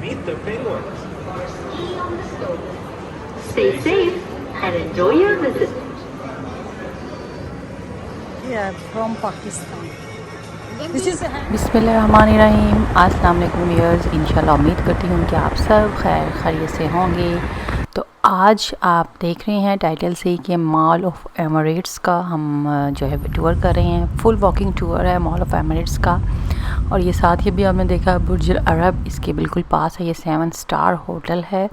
meet the penguins. Ski on the slopes. Stay safe and enjoy your visit. Yeah, from Pakistan. This is a बिस्मिल्लाहिर्रहमानिर्रहीम। अस्सलाम वालेकुम viewers, इंशाल्लाह उम्मीद करती हूँ कि आप सब खैर खैरियत से होंगे। तो आज आप देख रहे हैं टाइटल से कि मॉल ऑफ एमिरेट्स का हम जो है टूर कर रहे हैं। फुल वॉकिंग टूर है मॉल ऑफ एमिरेट्स का। और ये साथ ही भी आपने देखा बुर्ज अल अरब इसके बिल्कुल पास है। ये 7 स्टार होटल है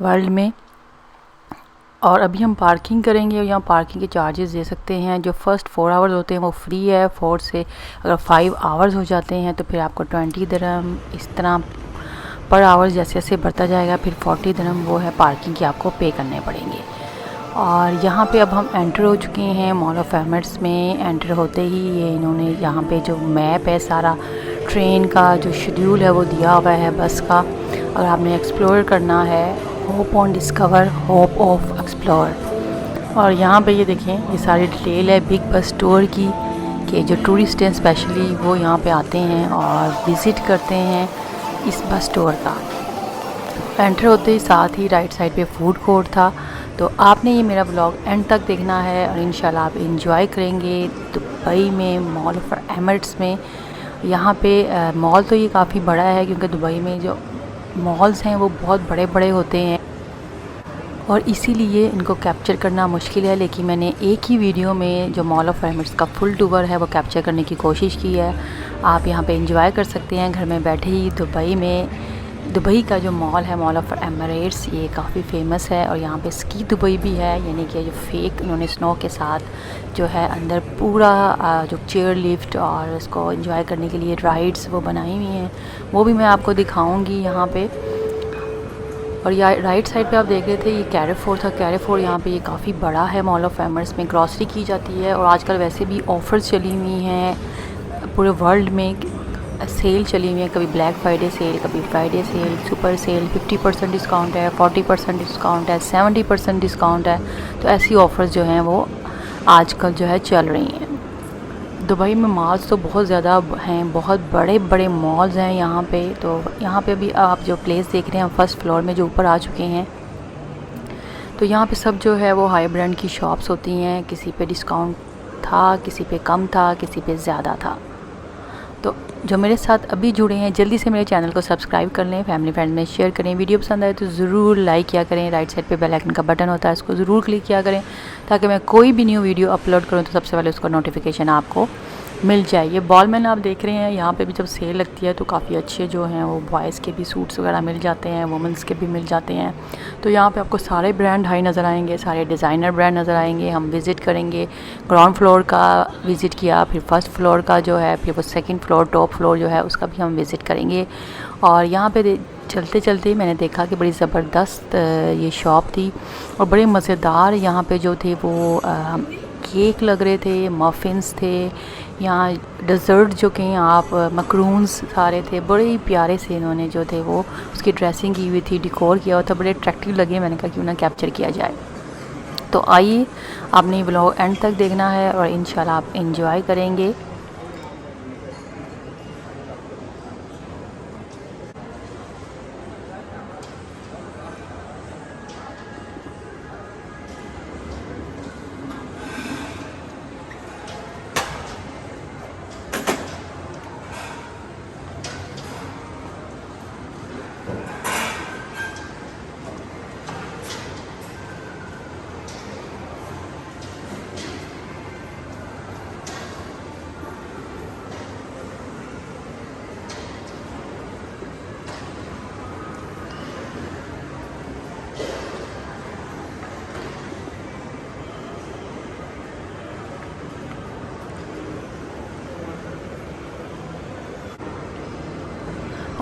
वर्ल्ड में। और अभी हम पार्किंग करेंगे और यहाँ पार्किंग के चार्जेस दे सकते हैं। जो फर्स्ट 4 आवर्स होते हैं वो फ्री है। 4 से अगर 5 आवर्स हो जाते हैं तो फिर आपको 20 दिरहम इस तरह पर आवर्स जैसे जैसे बढ़ता जाएगा। फिर 40 दिरहम वो है पार्किंग के आपको पे करने पड़ेंगे। और यहाँ पे अब हम एंटर हो चुके हैं मॉल ऑफ एमिरेट्स में। एंटर होते ही ये इन्होंने यहाँ पे जो मैप है सारा ट्रेन का जो शेड्यूल है वो दिया हुआ है बस का। अगर आपने एक्सप्लोर करना है hope on discover hope of explore. और यहाँ पे ये देखें ये सारी डिटेल है बिग बस टूर की कि जो टूरिस्ट हैं स्पेशली वो यहाँ पे आते हैं और विज़िट करते हैं इस बस टूर का। एंटर होते ही साथ ही राइट साइड पे फूड कोर्ट था। तो आपने ये मेरा व्लॉग एंड तक देखना है और इंशाल्लाह आप इंजॉय करेंगे दुबई में मॉल ऑफ एमिरेट्स में। यहाँ पे मॉल तो ये काफ़ी बड़ा है क्योंकि दुबई में जो मॉल्स हैं वो बहुत बड़े बड़े होते हैं और इसीलिए इनको कैप्चर करना मुश्किल है। लेकिन मैंने एक ही वीडियो में जो मॉल ऑफ एमिरेट्स का फुल टूर है वो कैप्चर करने की कोशिश की है। आप यहाँ पे एंजॉय कर सकते हैं घर में बैठे ही। दुबई का जो मॉल है मॉल ऑफ एमिरेट्स ये काफ़ी फेमस है। और यहाँ पे स्की दुबई भी है, यानी कि जो फेक उन्होंने स्नो के साथ जो है अंदर पूरा जो चेयर लिफ्ट और उसको एंजॉय करने के लिए राइड्स वो बनाई हुई हैं, वो भी मैं आपको दिखाऊंगी यहाँ पे। और या राइट साइड पे आप देख रहे थे ये कैरेफोर था। कैरेफोर यहाँ पे ये काफ़ी बड़ा है मॉल ऑफ एमिरेट्स में। ग्रॉसरी की जाती है और आजकल वैसे भी ऑफ़र्स चली हुई हैं पूरे वर्ल्ड में। सेल चली हुई है, कभी ब्लैक फ्राइडे सेल, कभी Friday sale, super sale, 50% discount है, 40% डिस्काउंट है, 70% डिस्काउंट है। तो ऐसी ऑफ़र्स जो हैं वो आजकल जो है चल रही हैं। दुबई में मॉल्स तो बहुत ज़्यादा हैं, बहुत बड़े बड़े मॉल्स हैं यहाँ पे। तो यहाँ पे भी आप जो प्लेस देख रहे हैं फर्स्ट फ्लोर में जो ऊपर आ चुके हैं, तो यहाँ पे सब जो है वो हाई ब्रांड की शॉप्स होती हैं। किसी पे डिस्काउंट था, किसी पे कम था, किसी पे ज़्यादा था। तो जो मेरे साथ अभी जुड़े हैं जल्दी से मेरे चैनल को सब्सक्राइब कर लें, फैमिली फ्रेंड में शेयर करें। वीडियो पसंद आए तो ज़रूर लाइक किया करें। राइट साइड पे बेल आइकन का बटन होता है, इसको ज़रूर क्लिक किया करें ताकि मैं कोई भी न्यू वीडियो अपलोड करूं तो सबसे पहले उसका नोटिफिकेशन आपको मिल जाए। ये बॉलमैन आप देख रहे हैं, यहाँ पे भी जब सेल लगती है तो काफ़ी अच्छे जो हैं वो बॉयज़ के भी सूट्स वगैरह मिल जाते हैं, वुमेंस के भी मिल जाते हैं। तो यहाँ पे आपको सारे ब्रांड हाई नज़र आएंगे, सारे डिज़ाइनर ब्रांड नज़र आएंगे। हम विज़िट करेंगे, ग्राउंड फ्लोर का विज़िट किया, फिर फर्स्ट फ्लोर का जो है, फिर वो सेकंड फ्लोर टॉप फ्लोर जो है उसका भी हम विज़िट करेंगे। और यहाँ पे चलते चलते मैंने देखा कि बड़ी ज़बरदस्त ये शॉप थी और बड़े मज़ेदार यहाँ पे जो थे वो केक लग रहे थे, मफ़िन्स थे, यहाँ डेज़र्ट जो कहें आप, मकरून्स सारे थे। बड़े ही प्यारे से इन्होंने जो थे वो उसकी ड्रेसिंग की हुई थी, डिकोर किया हुआ था, बड़े अट्रैक्टिव लगे। मैंने कहा क्यों ना कैप्चर किया जाए। तो आइए आपने ये व्लॉग एंड तक देखना है और इंशाल्लाह आप एंजॉय करेंगे।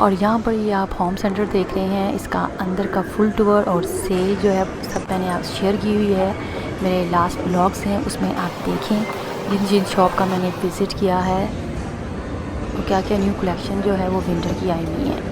और यहाँ पर ये आप होम सेंटर देख रहे हैं, इसका अंदर का फुल टूर और सेल जो है सब मैंने आप शेयर की हुई है। मेरे लास्ट ब्लॉग्स हैं उसमें आप देखें जिन जिन शॉप का मैंने विज़िट किया है और क्या क्या न्यू कलेक्शन जो है वो विंटर की आई हुई है।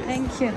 Thank you.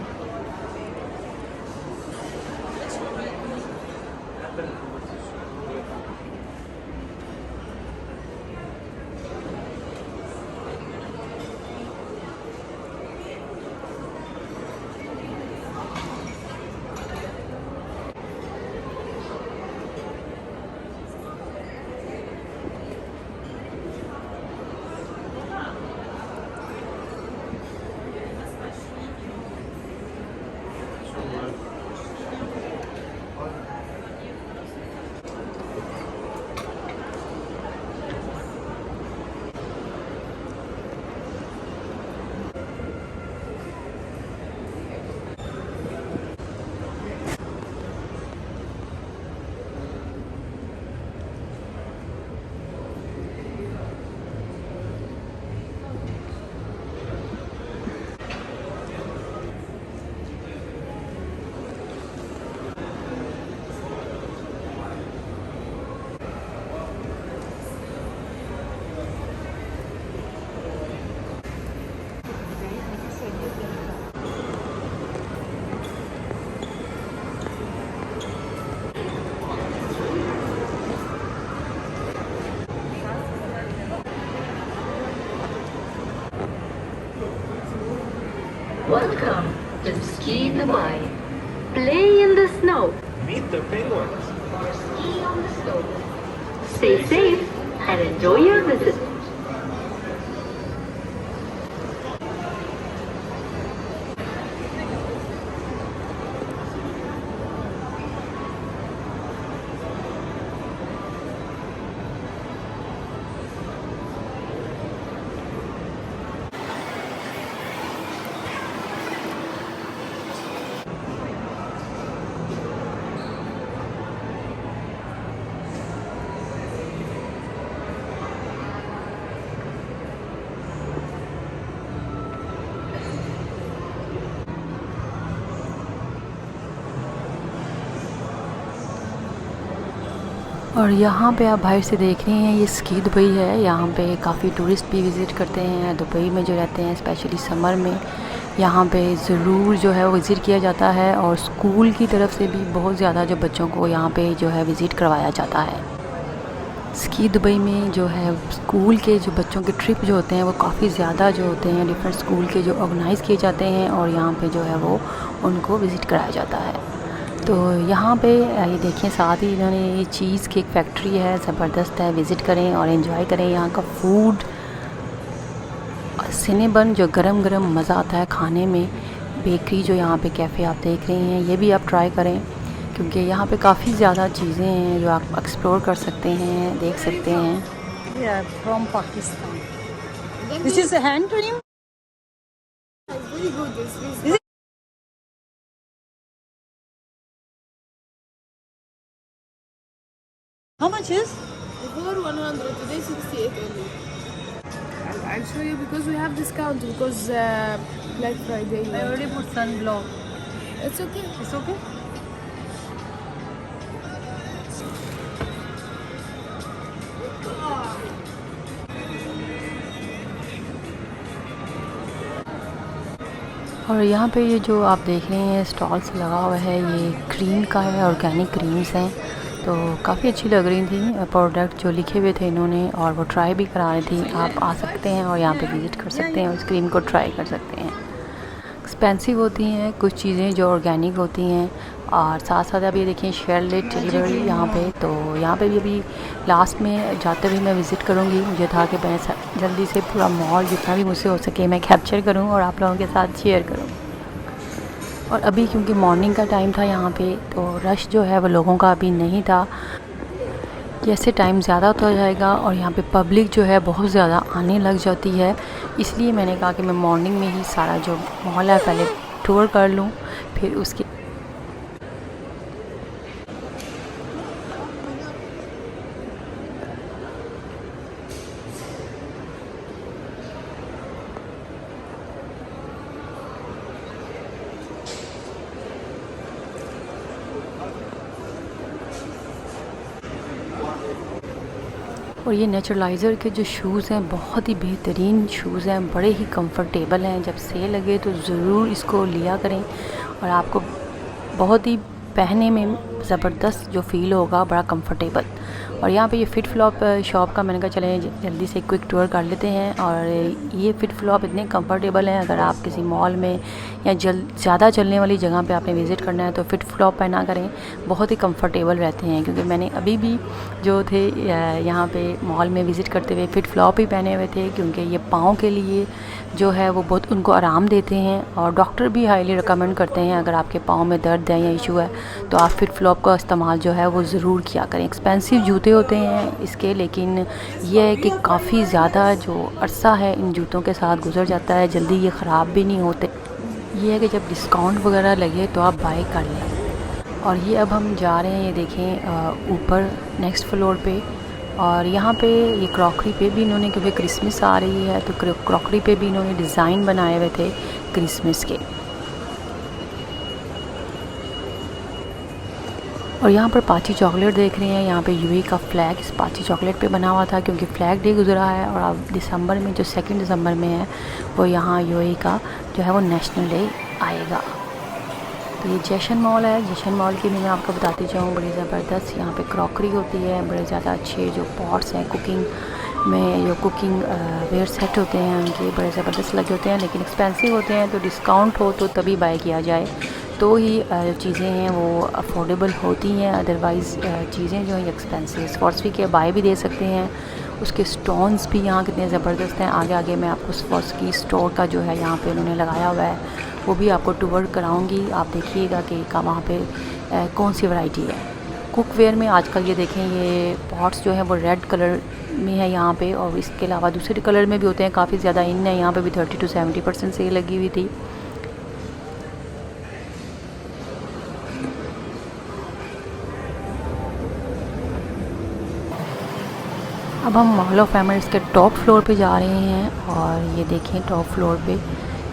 Welcome to Ski Dubai. Play in the snow. Meet the penguins. Or ski on the snow. Stay safe and enjoy your visit. और यहाँ पे आप बाहर से देख रहे हैं ये स्की दुबई है। यहाँ पे काफ़ी टूरिस्ट भी विज़िट करते हैं दुबई में जो रहते हैं, स्पेशली समर में यहाँ पे ज़रूर जो है वो विज़िट किया जाता है। और स्कूल की तरफ से भी बहुत ज़्यादा जो बच्चों को यहाँ पे जो है विज़िट करवाया जाता है। स्की दुबई में जो है स्कूल के जो बच्चों के ट्रिप जो होते हैं वो काफ़ी ज़्यादा जो होते हैं, डिफरेंट स्कूल के जो ऑर्गेनाइज़ किए जाते हैं और यहाँ पे जो है वो उनको विज़िट कराया जाता है। तो यहाँ पे ये देखिए साथ ही इन्होंने ये चीज़ केक फैक्ट्री है, ज़बरदस्त है, विज़िट करें और एंजॉय करें यहाँ का फूड। सिनेबन जो गरम गरम मज़ा आता है खाने में। बेकरी जो यहाँ पे कैफ़े आप देख रहे हैं ये भी आप ट्राई करें, क्योंकि यहाँ पे काफ़ी ज़्यादा चीज़ें हैं जो आप एक्सप्लोर कर सकते हैं, देख सकते हैं। Yeah, from Pakistan. This is a hand cream. Very good. Is it? How much is? Before 100, today 68 only. I'll show you because we have discount because Black Friday. I already put sunblock. It's okay. It's okay. और यहाँ पे ये जो आप देख रहे हैं stalls लगा हुआ है, ये क्रीम का है, ऑर्गेनिक क्रीम्स हैं। तो काफ़ी अच्छी लग रही थी प्रोडक्ट जो लिखे हुए थे इन्होंने, और वो ट्राई भी करा रही थी। आप आ सकते हैं और यहाँ पे विज़िट कर सकते हैं, उस क्रीम को ट्राई कर सकते हैं। एक्सपेंसिव होती हैं कुछ चीज़ें जो ऑर्गेनिक होती हैं। और साथ साथ अभी देखिए शेयरलेट डिलीवरी यहाँ पे, तो यहाँ पे भी अभी लास्ट में जाते हुए मैं विज़िट करूँगी। मुझे था कि मैं जल्दी से पूरा मॉल जितना भी मुझसे हो सके मैं कैप्चर करूँ और आप लोगों के साथ शेयर करूँ। और अभी क्योंकि मॉर्निंग का टाइम था यहाँ पे, तो रश जो है वो लोगों का अभी नहीं था। जैसे टाइम ज़्यादा होता जाएगा और यहाँ पे पब्लिक जो है बहुत ज़्यादा आने लग जाती है, इसलिए मैंने कहा कि मैं मॉर्निंग में ही सारा जो मॉल है पहले टूर कर लूँ, फिर उसके और ये नेचुरलाइज़र के जो शूज़ हैं बहुत ही बेहतरीन शूज़ हैं, बड़े ही कंफर्टेबल हैं। जब सेल लगे तो ज़रूर इसको लिया करें और आपको बहुत ही पहनने में ज़बरदस्त जो फ़ील होगा, बड़ा कंफर्टेबल। और यहाँ पे ये फ़िट फ्लॉप शॉप का मैंने कहा चलें जल्दी से क्विक टूर कर लेते हैं। और ये फ़िट फ्लॉप इतने कंफर्टेबल हैं, अगर आप किसी मॉल में या ज़्यादा चलने वाली जगह पे आपने विज़िट करना है तो फ़िट फ्लॉप पहना करें, बहुत ही कंफर्टेबल रहते हैं। क्योंकि मैंने अभी भी जो थे यहाँ पे मॉल में विज़िट करते हुए फ़िट फ्लॉप ही पहने हुए थे, क्योंकि ये पाँव के लिए जो है वो बहुत उनको आराम देते हैं। और डॉक्टर भी हाईली रिकमेंड करते हैं अगर आपके पाँव में दर्द है या इशू है तो आप फ़िट फ्लॉप का इस्तेमाल जो है वो ज़रूर किया करें। एक्सपेंसिव जूते होते हैं इसके, लेकिन ये है कि काफ़ी ज़्यादा जो अरसा है इन जूतों के साथ गुजर जाता है, जल्दी ये ख़राब भी नहीं होते। ये है कि जब डिस्काउंट वगैरह लगे तो आप बाय कर लें। और ये अब हम जा रहे हैं, ये देखें ऊपर नेक्स्ट फ्लोर पे। और यहाँ पे ये क्रॉकरी पे भी इन्होंने, क्योंकि क्रिसमस आ रही है तो क्रॉकरी पे भी इन्होंने डिज़ाइन बनाए हुए थे क्रिसमस के। और यहाँ पर पाची चॉकलेट देख रहे हैं, यहाँ पे यूएई का फ्लैग इस पाची चॉकलेट पे बना हुआ था, क्योंकि फ्लैग डे गुजरा है। और अब दिसंबर में जो 2 दिसंबर में है वो यहाँ यूएई का जो है वो नेशनल डे आएगा। तो ये जशन मॉल है, जशन मॉल की भी मैं आपको बताती जाऊँ, बड़ी ज़बरदस्त यहाँ पे क्रॉकरी होती है, बड़े ज़्यादा अच्छे जो पॉट्स हैं कुकिंग में, जो कुकिंग वेयर सेट होते हैं उनके बड़े ज़बरदस्त लगे होते हैं, लेकिन एक्सपेंसिव होते हैं। तो डिस्काउंट हो तो तभी बाय किया जाए तो ही चीज़ें हैं वो अफोर्डेबल होती हैं, अदरवाइज़ चीज़ें जो हैं एक्सपेंसिव। स्वॉर्सवी के बाय भी दे सकते हैं। उसके स्टोन्स भी यहाँ कितने ज़बरदस्त हैं। आगे आगे मैं आपको स्वॉर्सवी स्टोर का जो है यहाँ पे उन्होंने लगाया हुआ है वो भी आपको टूर कराऊंगी, आप देखिएगा कि वहाँ पे कौन सी वैरायटी है। कुकवेयर में आजकल ये देखें, ये पॉट्स जो हैं वो रेड कलर में है यहाँ पे, और इसके अलावा दूसरे कलर में भी होते हैं, काफ़ी ज़्यादा इन है। यहाँ पे भी 30 से 70% सेल लगी हुई थी। अब हम मॉल ऑफ एमरेट्स के टॉप फ्लोर पे जा रहे हैं। और ये देखें टॉप फ्लोर पे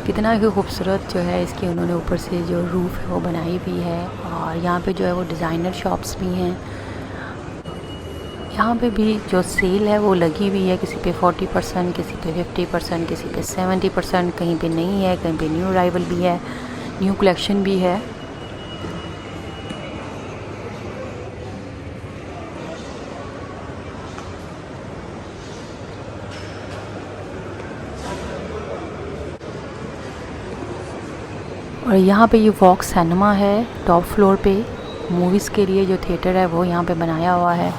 कितना ही खूबसूरत जो है इसकी उन्होंने ऊपर से जो रूफ़ है वो बनाई हुई है। और यहाँ पे जो है वो डिज़ाइनर शॉप्स भी हैं। यहाँ पे भी जो सेल है वो लगी हुई है, किसी पे 40%, किसी पे 50%, किसी पे 70%, कहीं पे नहीं है, कहीं पे न्यू अराइवल भी है, न्यू कलेक्शन भी है। और यहाँ पे ये वॉक्स सिनेमा है टॉप फ्लोर पे, मूवीज़ के लिए जो थिएटर है वो यहाँ पे बनाया हुआ है।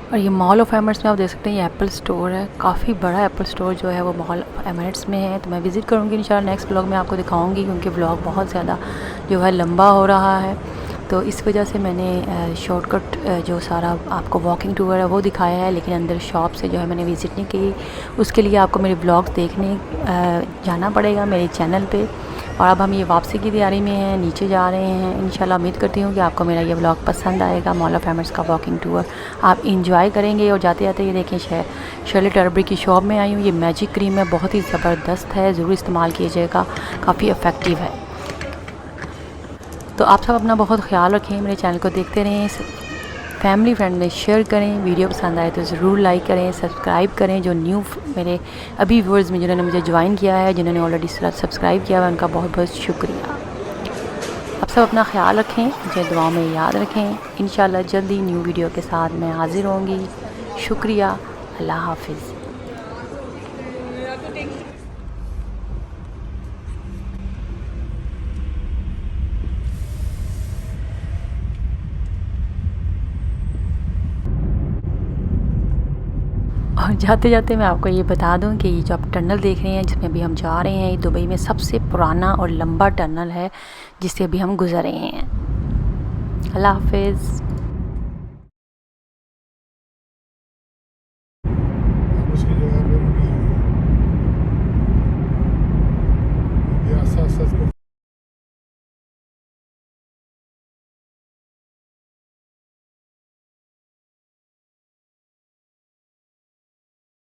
और ये मॉल ऑफ एमरेट्स में आप देख सकते हैं ये एप्पल स्टोर है, काफ़ी बड़ा एप्पल स्टोर जो है वो मॉल ऑफ एमरेट्स में है। तो मैं विज़िट करूँगी इंशाल्लाह, नेक्स्ट ब्लॉग में आपको दिखाऊंगी, क्योंकि ब्लॉग बहुत ज़्यादा जो है लंबा हो रहा है। तो इस वजह से मैंने शॉर्टकट जो सारा आपको वॉकिंग टूर है वो दिखाया है, लेकिन अंदर शॉप से जो है मैंने विज़िट नहीं की। उसके लिए आपको मेरे ब्लॉग्स देखने जाना पड़ेगा मेरे चैनल पे। और अब हम ये वापसी की तैयारी में हैं, नीचे जा रहे हैं। इंशाल्लाह उम्मीद करती हूँ कि आपको मेरा ये व्लॉग पसंद आएगा। मॉल ऑफ एमरेट्स का वॉकिंग टूर आप इंजॉय करेंगे। और जाते जाते ये देखें शर्लेट टर्बरी की शॉप में आई हूँ। ये मैजिक क्रीम है, बहुत ही ज़बरदस्त है, ज़रूर इस्तेमाल कीजिएगा, काफ़ी इफ़ेक्टिव है। तो आप सब अपना बहुत ख्याल रखें, मेरे चैनल को देखते रहें, फैमिली फ्रेंड में शेयर करें। वीडियो पसंद आए तो ज़रूर लाइक करें, सब्सक्राइब करें। जो न्यू मेरे अभी व्यूअर्स में जिन्होंने मुझे ज्वाइन किया है, जिन्होंने ऑलरेडी सब्सक्राइब किया है, उनका बहुत बहुत शुक्रिया। आप सब अपना ख्याल रखें, मुझे दुआओं में याद रखें। इंशाल्लाह जल्दी न्यू वीडियो के साथ मैं हाज़िर होंगी। शुक्रिया, अल्लाह हाफिज़। और जाते जाते मैं आपको ये बता दूं कि ये जो आप टनल देख रहे हैं जिसमें अभी हम जा रहे हैं, ये दुबई में सबसे पुराना और लंबा टनल है जिससे अभी हम गुज़र रहे हैं। अल्लाह हाफिज़।